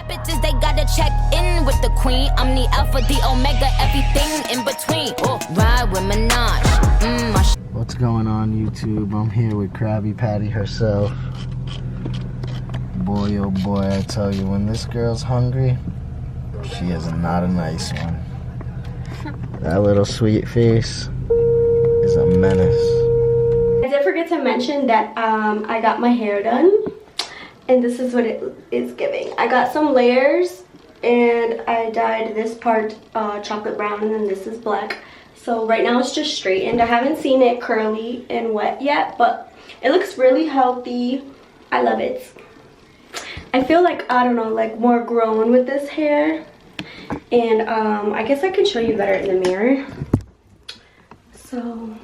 Bad bitches, they gotta check in with the queen. I'm the alpha, the omega, everything in between. Oh, ride with Minaj. What's going on, YouTube? I'm here with Krabby Patty herself. Boy, oh boy, I tell you, when this girl's hungry, she is not a nice one. That little sweet face is a menace. I did forget to mention that I got my hair done, and this is what it is giving. I got some layers, and I dyed this part chocolate brown, and then this is black. So right now it's just straightened. I haven't seen it curly and wet yet, but it looks really healthy. I love it. I feel like, I don't know, like more grown with this hair. And I guess I can show you better in the mirror. So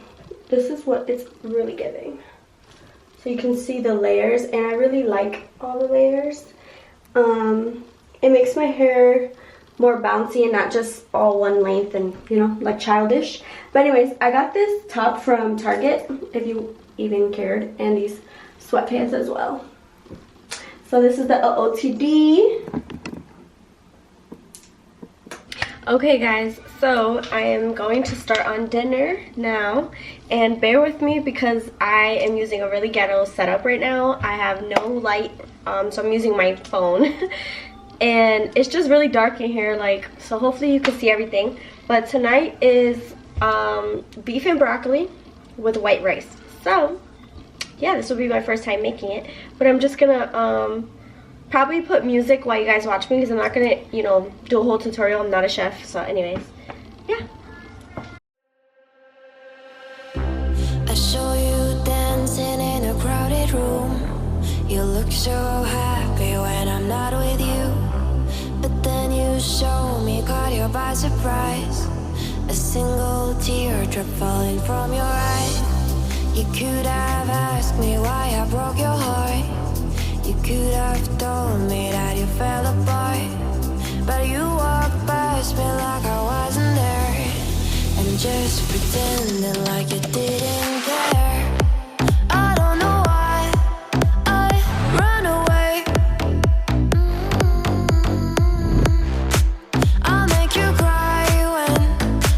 this is what it's really giving. So you can see the layers, and I really like all the layers. It makes my hair more bouncy and not just all one length and, you know, like childish. But anyways, I got this top from Target, if you even cared, and these sweatpants as well. So this is the OOTD. Okay guys, so I am going to start on dinner now, and bear with me because I am using a really ghetto setup right now. I have no light, so I'm using my phone and it's just really dark in here, like, so hopefully you can see everything. But tonight is beef and broccoli with white rice. So yeah, this will be my first time making it, but I'm just gonna probably put music while you guys watch me because I'm not gonna, you know, do a whole tutorial. I'm not a chef. So anyways, yeah. I saw you dancing in a crowded room. You look so happy when I'm not with you. But then you show me, caught you by surprise. A single teardrop falling from your eye. You could have asked me why I broke your heart. You could have told me that you fell apart, but you walked past me like I wasn't there, and just pretending like you didn't care. I don't know why I run away. I'll make you cry when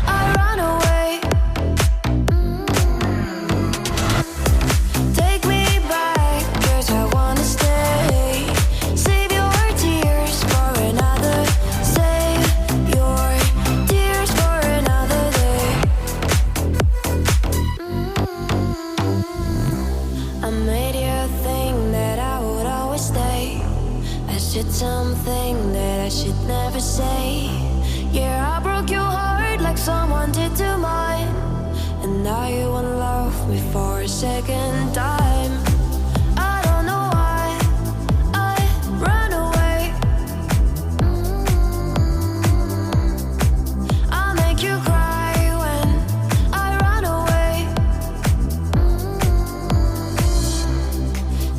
I run away. Take me back, 'cause I wanna stay. Something that I should never say. Yeah, I broke your heart like someone did to mine, and now you won't love me for a second time. I don't know why I run away. I'll make you cry when I run away.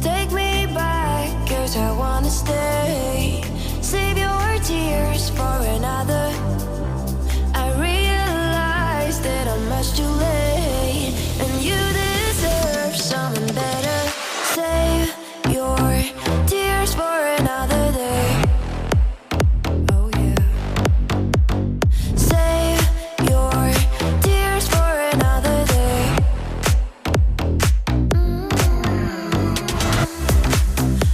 Take me back, 'cause I wanna stay. Save your tears for another. I realize that I'm much too late, and you deserve someone better. Save your tears for another day. Oh yeah. Save your tears for another day.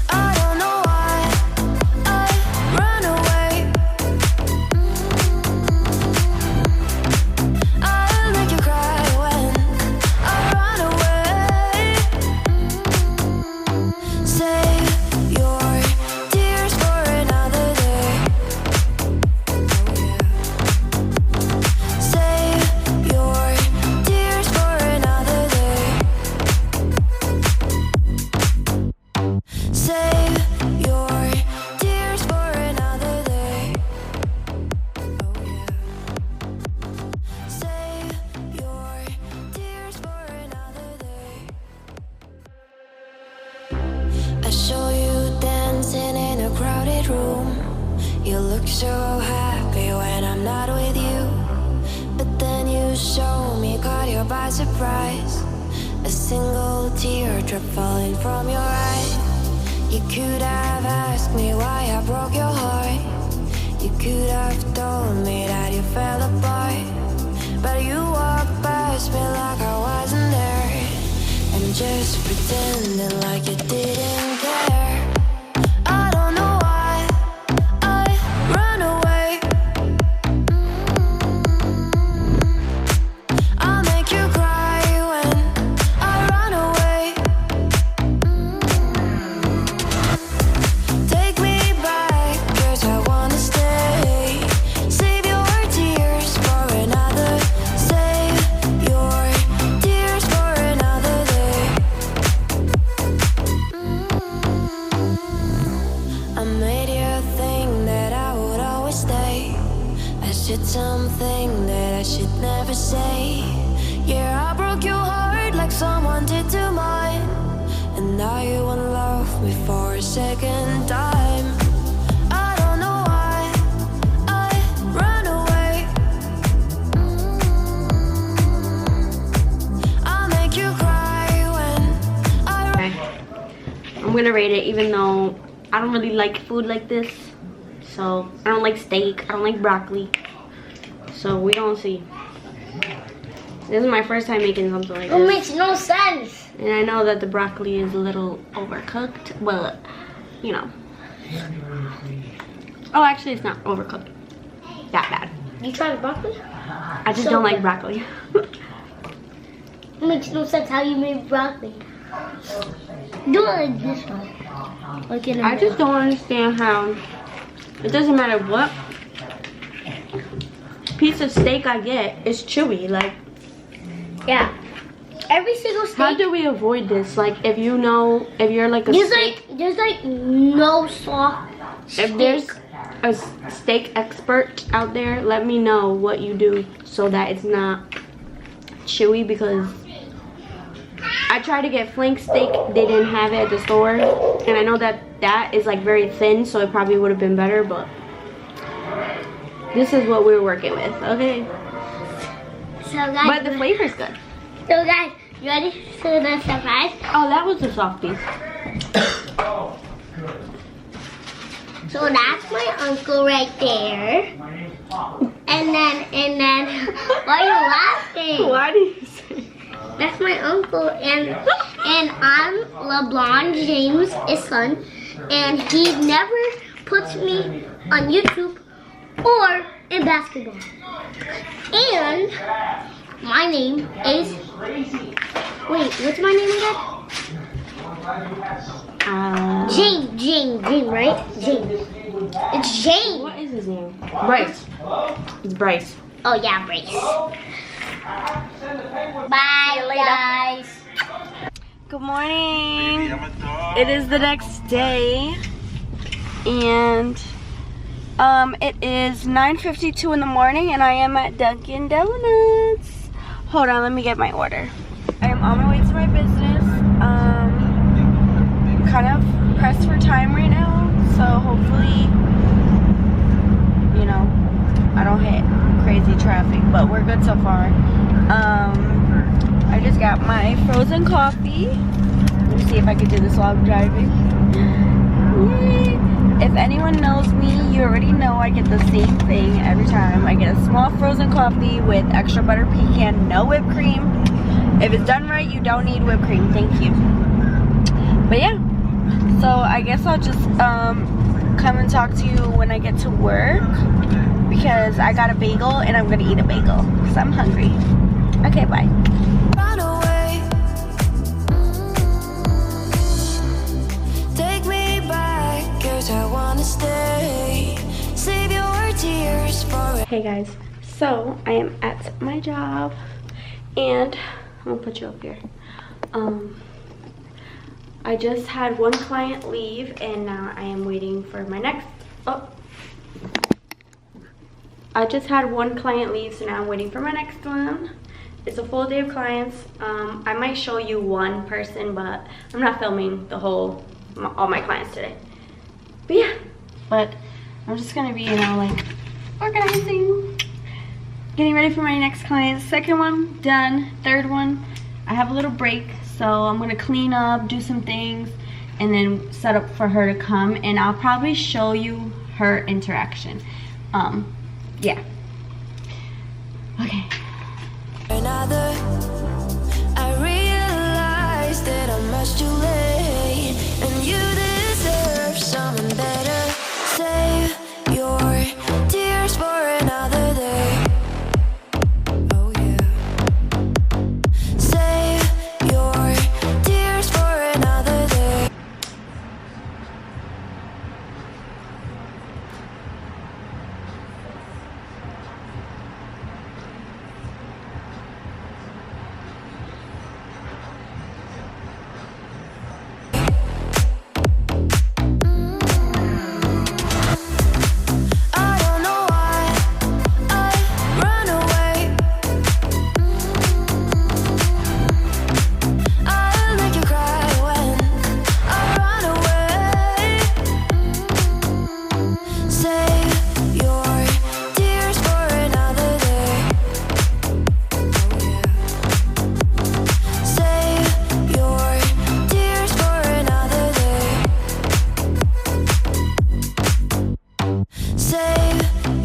I don't know why I run away. I'll make you cry when I run away. Save your tears for another day. Oh yeah. Save your tears for another day. Save your tears for another day. Oh yeah. Save your tears for another day. I saw you dancing in a crowded room. You look so happy when I'm not with you. But then you show me, caught you by surprise. A single teardrop falling from your eye. You could have asked me why I broke your heart. pretending like you didn't care. I don't know why I run away. I'll make you cry when I run away. Take me back, 'cause I wanna stay. Save your tears for another. Save your tears for another day. I made you think that I would always stay. I said something that I should never say. Yeah, I broke your heart like someone did to mine. And now you won't love me for a second time. I don't know why I run away. I'll make you cry when I run. I'm gonna rate it, even though I don't really like food like this. So I don't like steak, I don't like broccoli. So we don't see. This is my first time making something like It this. makes no sense. And I know that the broccoli is a little overcooked, but you know. Oh, actually it's not overcooked that bad. You tried broccoli? I just So don't like good. broccoli. It makes no sense how you made broccoli. Do it like this one. Like in a I just don't understand how it doesn't matter what piece of steak I get, it's chewy. Like, Yeah. Every single steak. how do we avoid this? Like, if you know, if you're like a steak, there's like no soft steak. if there's a steak expert out there, let me know what you do so that it's not chewy, because I tried to get flank steak, they didn't have it at the store, and I know that that is like very thin, so it probably would have been better, but this is what we're working with, okay? So guys, But the flavor's good. you ready for the surprise? Oh, that was the soft piece. So that's my uncle right there. And then why are you laughing? Why do you say? That's my uncle, and I'm LeBron James' son, and he never puts me on YouTube or in basketball. And my name is, wait, what's my name again? Jane, right? Jane. It's Jane. What is his name? Bryce. It's Bryce. Oh yeah, Brace. Bye, guys. Good morning. It is the next day, and it is 9:52 in the morning, and I am at Dunkin' Donuts. Hold on, let me get my order. I am on my way to my business. I'm kind of pressed for time right now, so hopefully, you know, I don't hit crazy traffic, but we're good so far. I just got my frozen coffee. Let me see if I can do this while I'm driving. Yay. If anyone knows me, you already know I get the same thing every time. I get a small frozen coffee with extra butter pecan, no whipped cream. If it's done right, you don't need whipped cream. Thank you. But yeah, so I guess I'll just come and talk to you when I get to work, because I got a bagel and I'm gonna eat a bagel because I'm hungry. Okay, bye. Run away. Take me back, 'cause I wanna stay. Save your tears for Hey guys, so I am at my job, and I'm gonna put you up here. I just had one client leave, and now I am waiting for my next. I just had one client leave, so now I'm waiting for my next one. It's a full day of clients. I might show you one person, but I'm not filming the all my clients today. But yeah, but I'm just gonna be, you know, like organizing, getting ready for my next client. Second one done, third one, I have a little break, so I'm gonna clean up, do some things, and then set up for her to come, and I'll probably show you her interaction. Yeah. Okay. another. I realize realize that I'm much too late, and you deserve someone better. Save your tears for another day. Oh yeah. Save your tears for another day. I don't know why I run away. I'll make you cry when I run away. Save your tears for another day. Oh yeah. Save your tears for another day. Save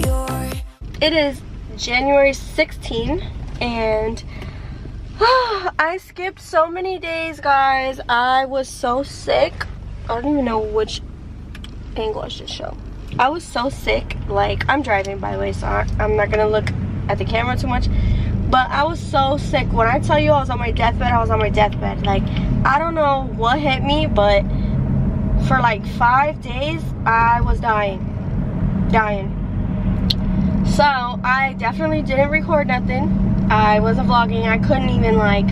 your. It is January 16th, and I skipped so many days, guys. I was so sick. I don't even know which angle I should show. I was so sick. Like, I'm driving, by the way, so I'm not gonna look at the camera too much. But I was so sick. When I tell you I was on my deathbed, I was on my deathbed. Like, I don't know what hit me, but for like 5 days, I was dying. So I definitely didn't record nothing. I wasn't vlogging. I couldn't even like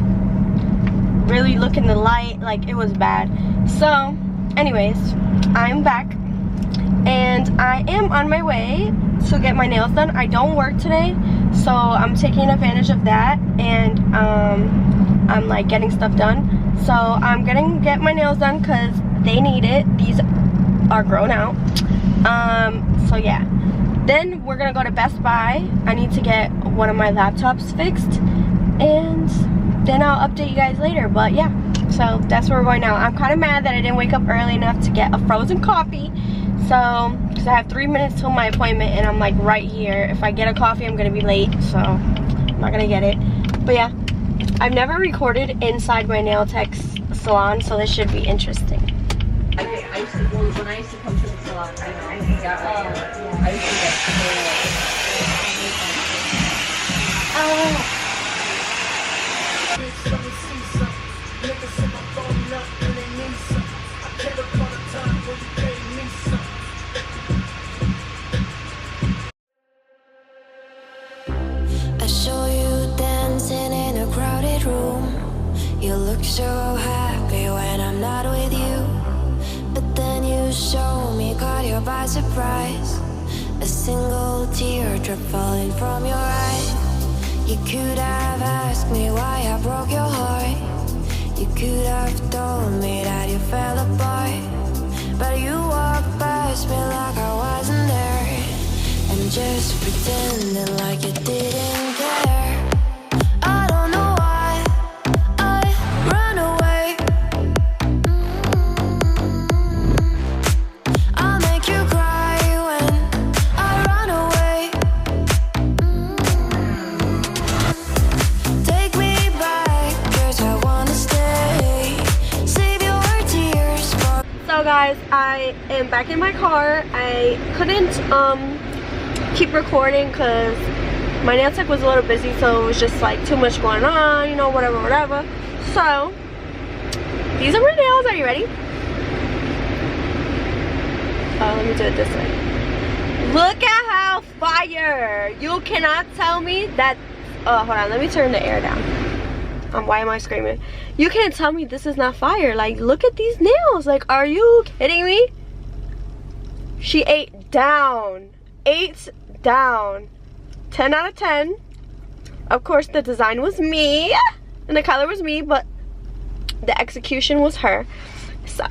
really look in the light. Like, it was bad. So anyways, I'm back, and I am on my way to get my nails done. I don't work today, so I'm taking advantage of that, and I'm like getting stuff done. So I'm gonna get my nails done because they need it. These are grown out. So yeah, then we're gonna go to Best Buy. I need to get one of my laptops fixed, and then I'll update you guys later. But yeah, so that's where we're going now. I'm kind of mad that I didn't wake up early enough to get a frozen coffee. So, because I have 3 minutes till my appointment, and I'm like right here. If I get a coffee, I'm gonna be late, so I'm not gonna get it. But yeah, I've never recorded inside my nail tech's salon, so this should be interesting. I used to, when I used to come to the salon, I got I used to get I show you dancing in a crowded room. You look so happy when I'm not with you. But then you show me, caught you by surprise. A single teardrop falling from your eye. You could have asked me why I broke your heart. You could have told me that you fell apart. But you walked past me like I wasn't there, and just pretending like you didn't care. I don't know why I run away. I'll make you cry when I run away. Take me back, 'cause I wanna stay. Save your tears for. So guys, I am back in my car. I couldn't keep recording because my nail tech was a little busy, so it was just like too much going on, you know, whatever. So these are my nails. Are you ready? Let me do it this way. Look at how fire. You cannot tell me that. Hold on, let me turn the air down. Why am I screaming? You can't tell me this is not fire. Like, look at these nails. Like, are you kidding me? She ate down. 8 down. 10 out of 10. Of course, the design was me and the color was me, but the execution was her. So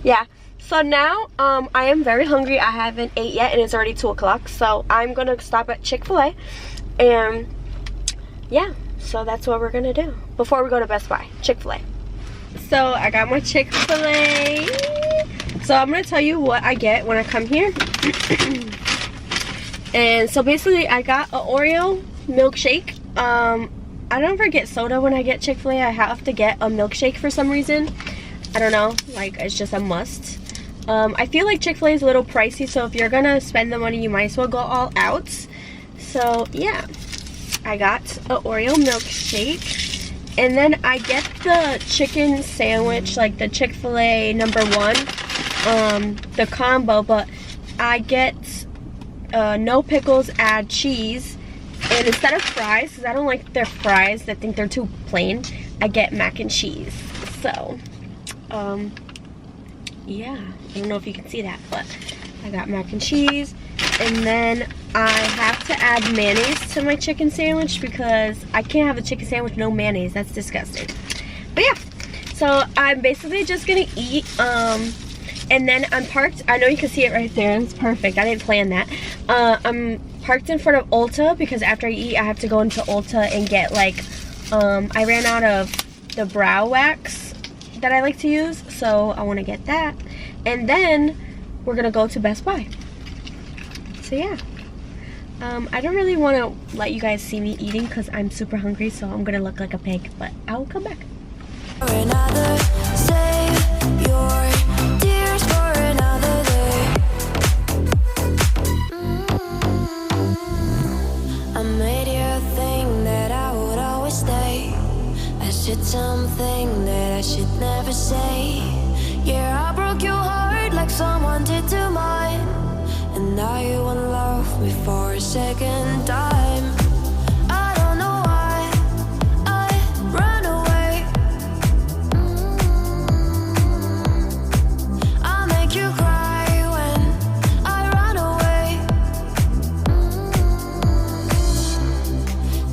yeah, so now I am very hungry. I haven't ate yet, and it's already 2 o'clock, so I'm gonna stop at Chick-fil-A, and yeah, so that's what we're gonna do before we go to Best Buy. Chick-fil-A. So I got my Chick-fil-A. So I'm gonna tell you what I get when I come here. And so basically I got an Oreo milkshake. I don't ever get soda when I get Chick-fil-A. I have to get a milkshake for some reason. I don't know, like it's just a must. I feel like Chick-fil-A is a little pricey, so if you're gonna spend the money, you might as well go all out. So yeah, I got an Oreo milkshake, and then I get the chicken sandwich, like the Chick-fil-A #1, the combo, but I get no pickles, add cheese, and instead of fries, because I don't like their fries, I think they're too plain, I get mac and cheese. So yeah, I don't know if you can see that, but I got mac and cheese. And then I have to add mayonnaise to my chicken sandwich because I can't have a chicken sandwich with no mayonnaise. That's disgusting. But yeah, so I'm basically just gonna eat. And then I'm parked. I know you can see it right there. It's perfect. I didn't plan that. I'm parked in front of Ulta because after I eat, I have to go into Ulta and get like, I ran out of the brow wax that I like to use, so I want to get that. And then we're gonna go to Best Buy. So yeah, I don't really want to let you guys see me eating because I'm super hungry, so I'm gonna look like a pig, but I will come back. Another, save your tears for another day. I made you think that I would always stay. I said something that I should never say. Yeah, I broke your heart like someone did to mine, and now you won't love me for a second time. I don't know why I run away. I make you cry when I run away.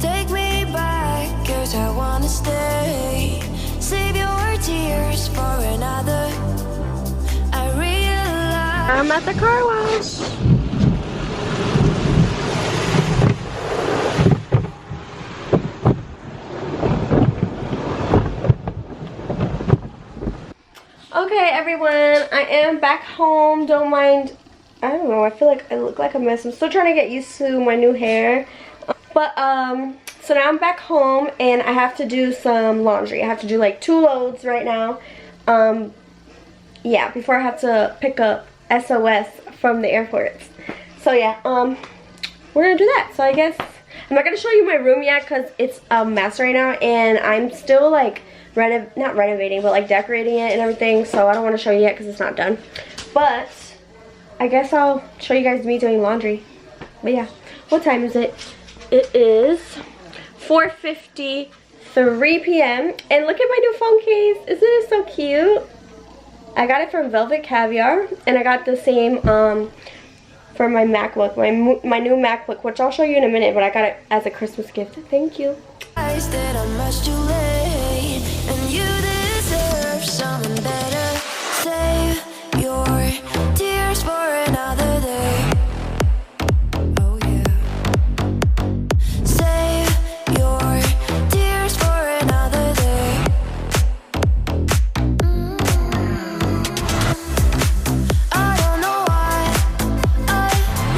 Take me back, 'cause I wanna stay. Save your tears for another. I realize I'm at the car wash. Okay, everyone, I am back home. Don't mind, I don't know, I feel like I look like a mess. I'm still trying to get used to my new hair. But, so now I'm back home and I have to do some laundry. I have to do like 2 loads right now. Yeah, before I have to pick up SOS from the airport. So yeah, we're gonna do that. So I guess, I'm not gonna show you my room yet because it's a mess right now and I'm still like, not renovating, but like decorating it and everything, so I don't want to show you yet because it's not done. But I guess I'll show you guys me doing laundry. But yeah, what time is it? It is 4:53 p.m. and look at my new phone case. Isn't it so cute? I got it from Velvet Caviar, and I got the same for my MacBook, my new MacBook, which I'll show you in a minute, but I got it as a Christmas gift. Thank you. that I'm much too late, and you deserve someone better. Save your tears for another day. Oh yeah. Save your tears for another day. I don't know why I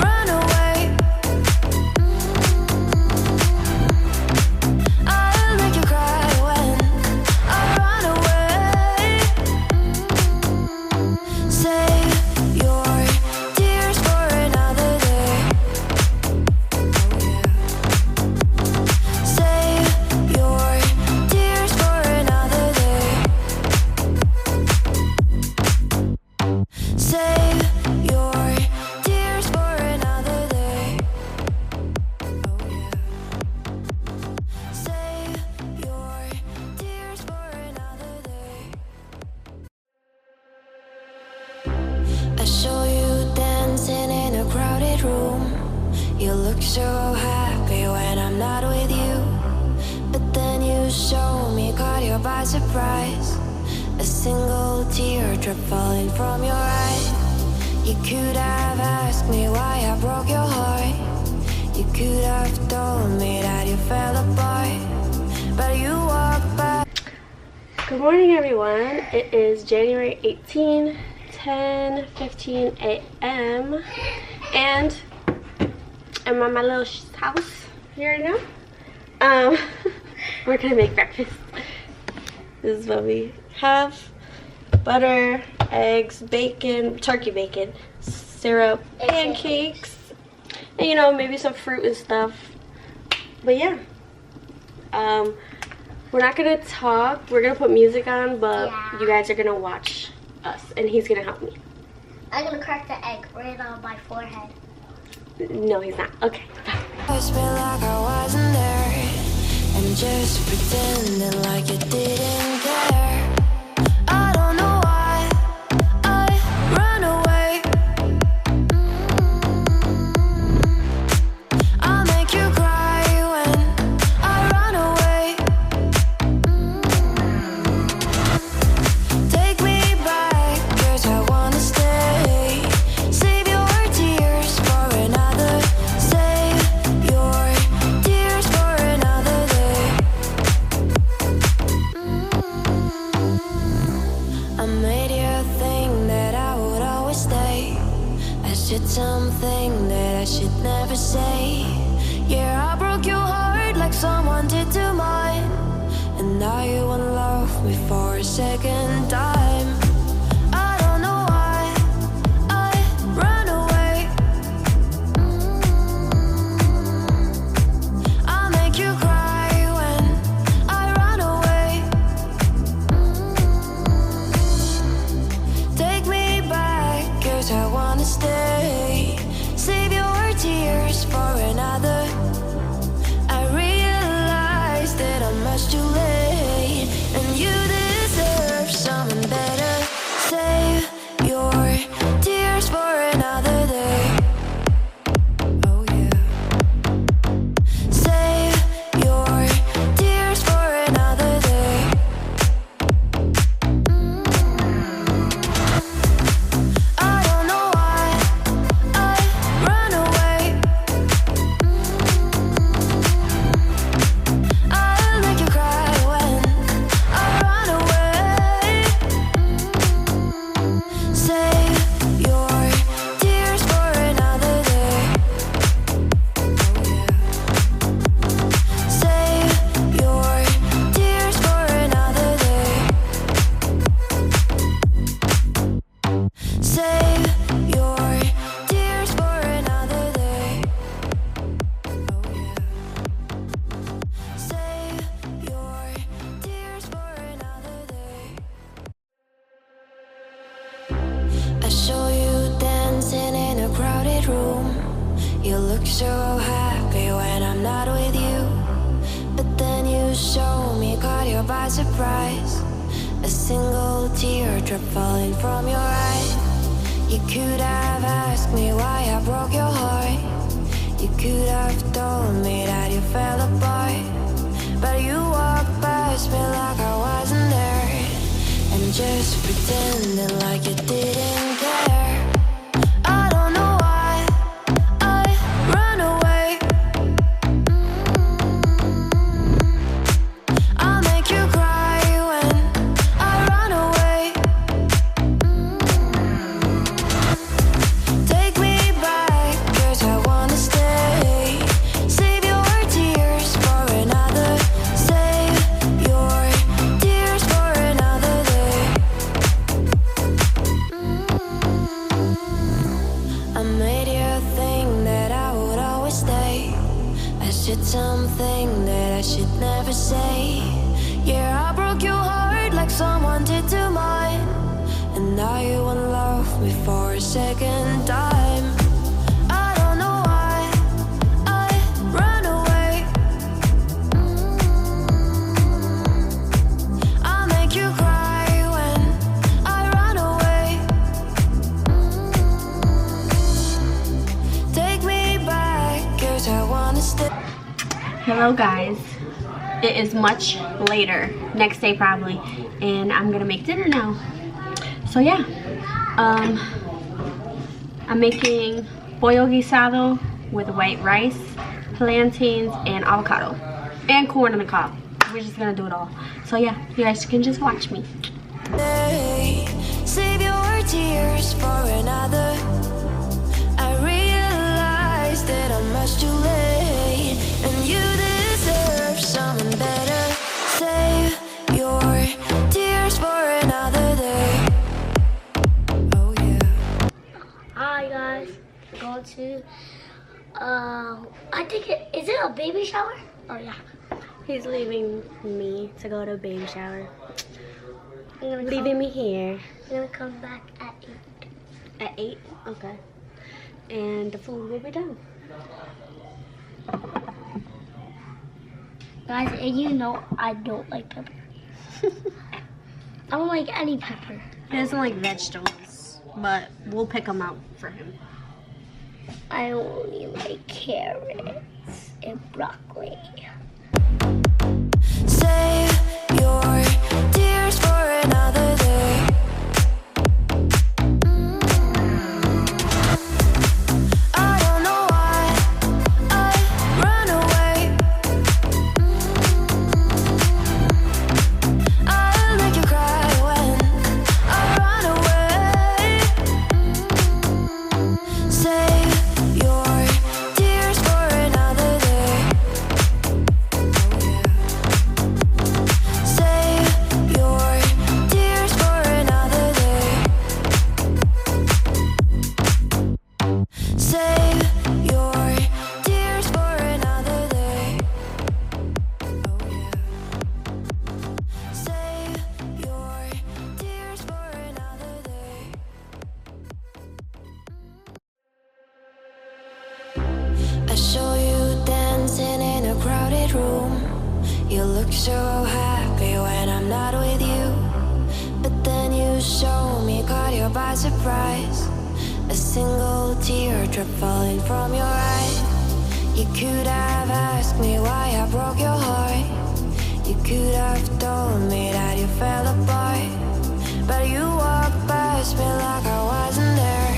run away. I'll make you cry when I run away. Save your tears for another day. Oh yeah. Save your tears for another day. Save your tears for another day. Oh yeah. Save your tears for another day. I saw you dancing in a crowded room. You look so happy when I'm not with you. But then you show me, caught you by surprise. A single teardrop falling from your eye. You could have asked me why I broke your heart. You could have told me that you fell apart. But you walked by. Good morning, everyone. It is January 18, 10:15 a.m. and I'm at my little house here right now. we're gonna make breakfast. This is what we have. Butter, eggs, bacon, turkey bacon, syrup, pancakes, and you know, maybe some fruit and stuff. But yeah, we're not gonna talk. We're gonna put music on, but you guys are gonna watch us, and he's gonna help me. I'm gonna crack the egg right on my forehead. No, he's not. Okay. It's been like I wasn't there, and just pretending like you didn't care. I don't know why I run away. I'll make you cry when I run away. Take me back, 'cause I wanna stay. Save your tears for another. Save your tears for another day. I made you think that I would always stay. I said something that I should never say. Yeah, I broke your heart like someone did to mine, and now you won't love me for a second time. I don't know why I run away. I'll make you cry when I run away. Take me back, 'cause I wanna stay. Save your tears for another. I realize that I'm much too late, and you deserve something better. Save your tears for another day. Oh yeah. Save your tears for another day. I don't know why I run away. I'll make you cry when I run away. Save your tears for another day. Oh yeah. Save your tears for another day. Save your tears for another day. Oh yeah. Save your tears for another day. I show you dancing in a crowded room. You look so happy when I'm not with you, but then you show me, caught you by surprise. A single teardrop falling from your eye. You could have asked me why I broke your heart. You could have told me that you fell apart, but you walked past me like I wasn't there, and just pretending like you didn't care. I don't know why I run away. I'll make you cry when I run away. Take me back, 'cause I wanna stay. Save your tears for another. Save your tears for another day. I made you think that I would always stay. I said something that I should never say. Yeah, I broke your heart like someone did to mine, and now you won't love me for a second time. I don't know why I run away. I'll make you cry when I run away. Take me back, 'cause I wanna stay. Hello guys. It is much later, next day probably, and I'm gonna make dinner now. So yeah, I'm making pollo guisado with white rice, plantains, and avocado, and corn on the cob. We're just gonna do it all. So yeah, you guys can just watch me. Save your tears for another. I realize that I'm much too late, and you deserve something better. go to, I think is it a baby shower? Oh yeah. He's leaving me to go to a baby shower. I'm Leaving me here. gonna come back at 8. At 8? Okay. And the food will be done. Guys, and you know I don't like pepper. I don't like any pepper. He doesn't like vegetables, but we'll pick them out for him. I only like carrots and broccoli. Save your tears for another day. I don't know why I run away. I'll make you cry when I run away. Save your tears for another day. Save your tears for another day. Save your tears for another day. Save your tears for another day. I show you dancing in a crowded room. You look so happy when I'm not with you. But then you show me, caught you by surprise. A single teardrop falling from your eye. You could have asked me why I broke your heart. You could have told me that you fell apart. But you walked past me like I wasn't there,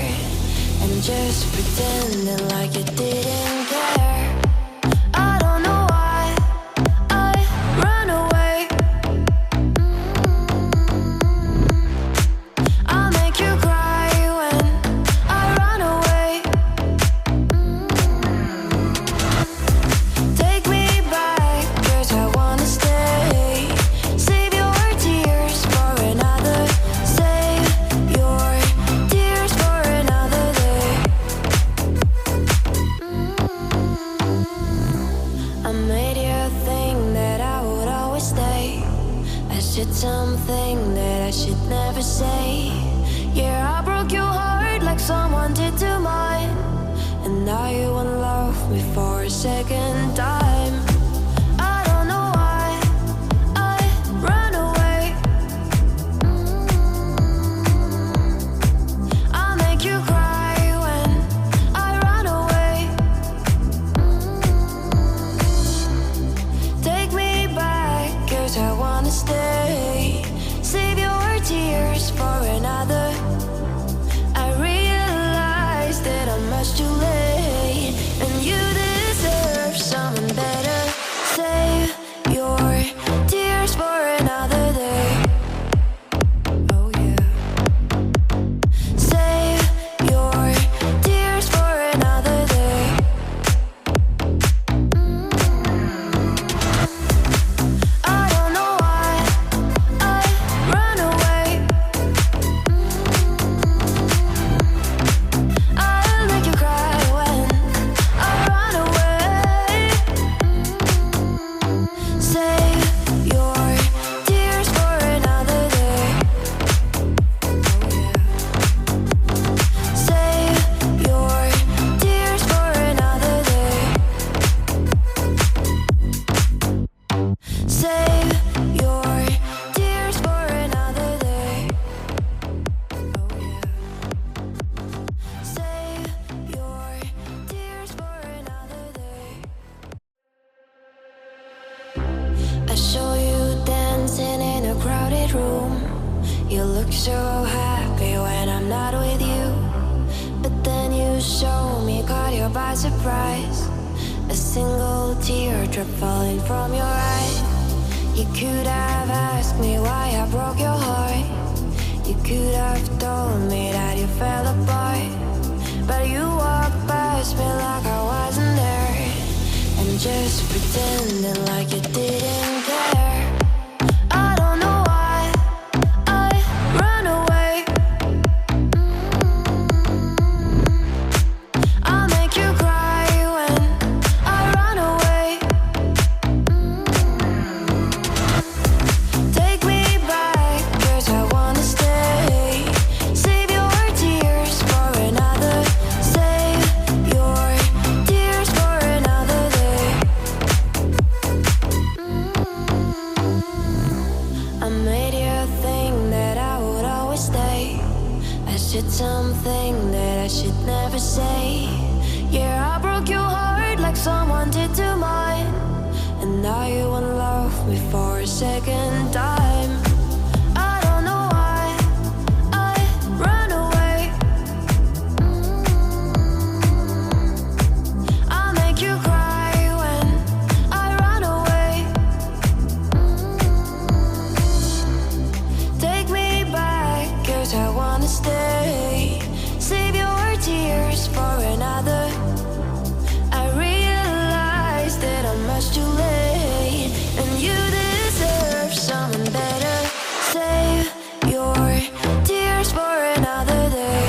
and just pretending like you didn't care. I don't know why I run away. I'll make you cry when I run away. Take me back, 'cause I wanna stay. Save your tears for another. Save your tears for another day. I made you think that I would always stay. I said something that I should never say. Yeah, I broke your heart like someone did to mine. And now you won't love me for a second time. I don't know why I run away. I'll make you cry when I run away. Take me back, 'cause I wanna stay. Save your tears for another. I realize that I'm much too late, and you deserve someone better. Save your tears for another day. Oh yeah. Save your tears for another day. I don't know why I run away. I'll make you cry when I run away. Save your tears for another day. Save your tears for another day. Save your tears for another day. Save your tears for another day. I show you dancing in a crowded room. You look so happy when I'm not with you. But then you show me, caught you by surprise. A single teardrop falling from your eye. You could have asked me why I broke your heart. You could have told me that you fell apart. But you walked past me like I wasn't there, and just pretending like you didn't care. I don't know why I run away. second time. I don't know why I run away. I'll make you cry when I run away. Take me back, 'cause I wanna stay. Save your tears for another. I realize that I'm much too late, and you deserve someone better. Save your tears for another day.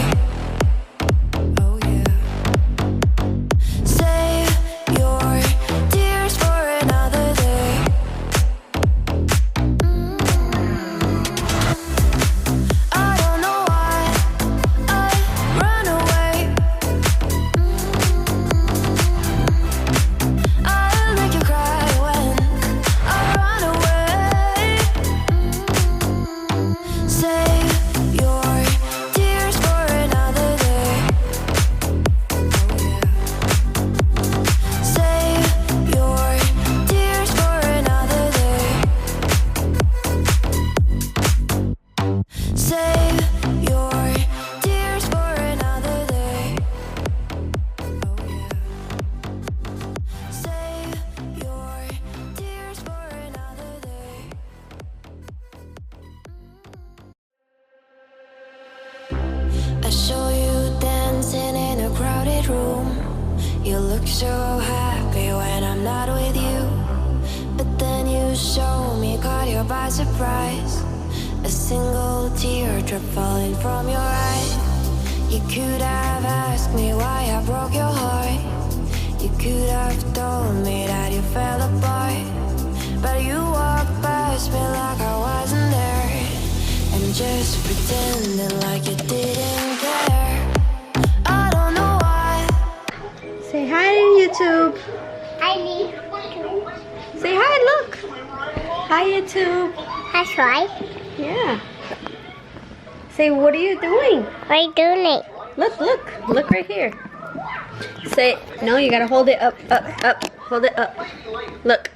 Oh yeah. Save your tears for another day. I don't know why I run away. I'll make you cry when I run away. Save your tears for another day. Oh yeah. Save your tears for another day. Save your tears for another day. Oh yeah. Save your tears for another day. I saw you dancing in a crowded room. You look so happy when I'm not with you. But then you show me, caught you by surprise. A single teardrop falling from your eye. You could have asked me why I broke your heart. You could have told me that you fell apart. But you walked past me like I wasn't there, and just pretending like you didn't care. I don't know why. Say hi to YouTube. I need Say hi, look. Hi, YouTube. that's right. Yeah. Say, what are you doing? What are you doing? Look right here. Say, no, you gotta hold it up, hold it up. Look.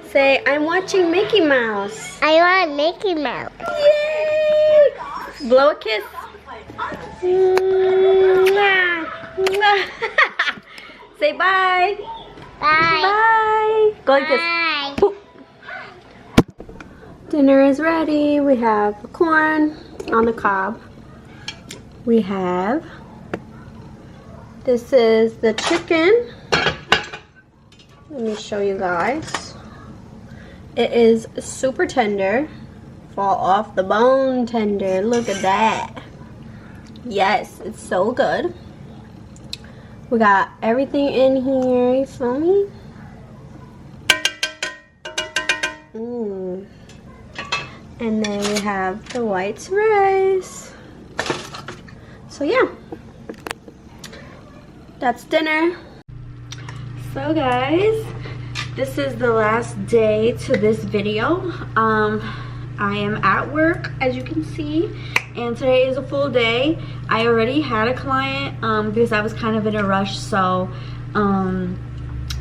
Say, I'm watching Mickey Mouse. I want Mickey Mouse. Yay! Blow a kiss. Mwah. Mwah. Say bye. Bye. Bye. Go like this. Bye. Boop. Dinner is ready. We have corn on the cob. We have, this is the chicken. Let me show you guys. It is super tender. Fall off the bone tender. Look at that. Yes, it's so good. We got everything in here. You feel me? And then we have the white rice. So yeah, that's dinner. So guys, this is the last day to this video. I am at work, as you can see, and today is a full day. I already had a client because I was kind of in a rush, so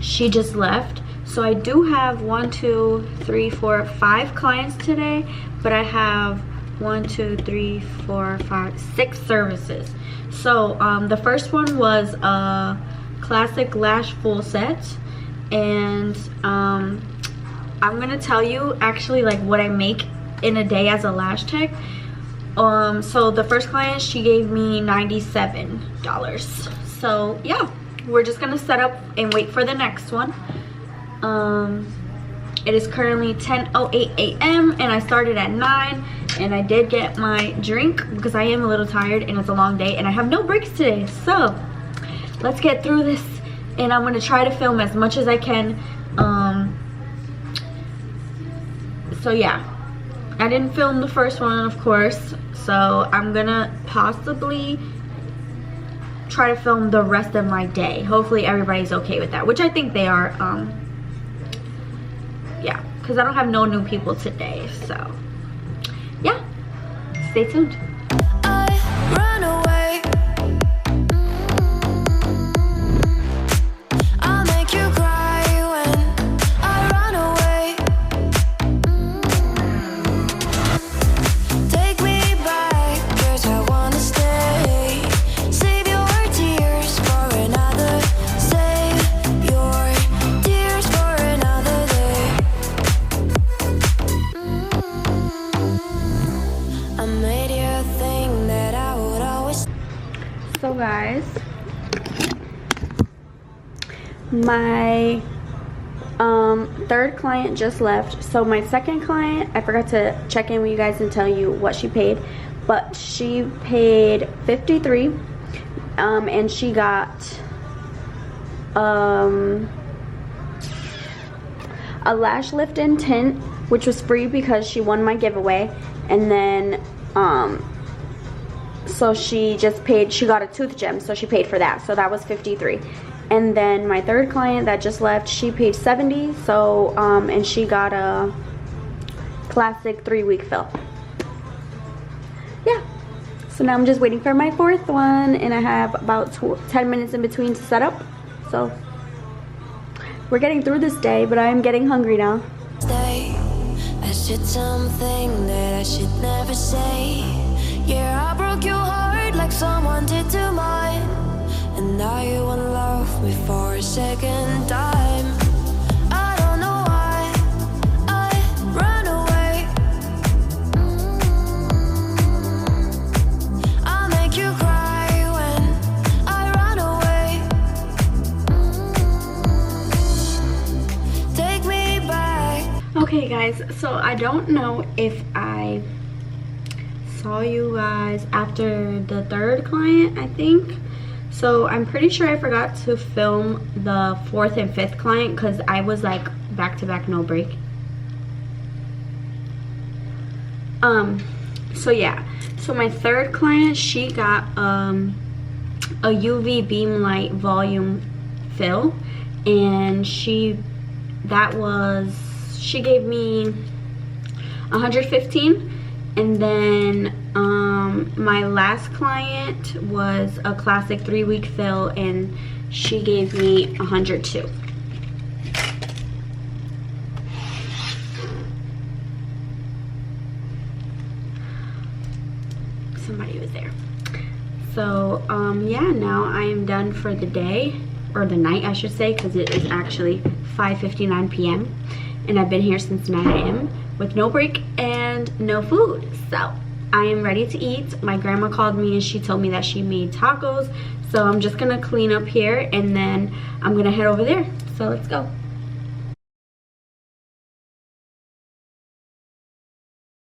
she just left. So I do have 1, 2, 3, 4, 5 clients today, but I have 1, 2, 3, 4, 5, 6 services. So the first one was a classic lash full set, and I'm gonna tell you actually like what I make in a day as a lash tech. So the first client, she gave me $97. So yeah, we're just gonna set up and wait for the next one. It is currently 10:08 a.m. and I started at 9, and I did get my drink because I am a little tired and it's a long day and I have no breaks today. So let's get through this, and I'm gonna try to film as much as I can. So yeah, I didn't film the first one, of course, so I'm gonna possibly try to film the rest of my day. Hopefully everybody's okay with that, which I think they are. Yeah, because I don't have no new people today, so yeah, stay tuned. I run away. I'll make you cry when I run away. My third client just left. So my second client, I forgot to check in with you guys and tell you what she paid, but she paid $53, and she got a lash lift and tint, which was free because she won my giveaway. And then so she just paid, she got a tooth gem, so she paid for that, so that was $53. And then my third client that just left, she paid $70, so and she got a classic 3-week fill. Yeah, so now I'm just waiting for my fourth one, and I have about 10 minutes in between to set up. So we're getting through this day, but I am getting hungry now. I said something that I should never say. Yeah, I broke your heart like someone did to mine, and now you won't love me for a second time. I don't know why I run away. I'll make you cry when I run away. Take me back. Okay guys, so I don't know if I saw you guys after the third client, I think. So I'm pretty sure I forgot to film the fourth and fifth client because I was like back to back, no break. So yeah, so my third client, she got a UV beam light volume fill, and she gave me 115. And then my last client was a classic 3-week fill, and she gave me 102. Somebody was there. So yeah, now I am done for the day, or the night I should say, because it is actually 5:59 p.m. and I've been here since 9 a.m. with no break and no food. So I am ready to eat. My grandma called me and she told me that she made tacos, so I'm just gonna clean up here and then I'm gonna head over there. So let's go.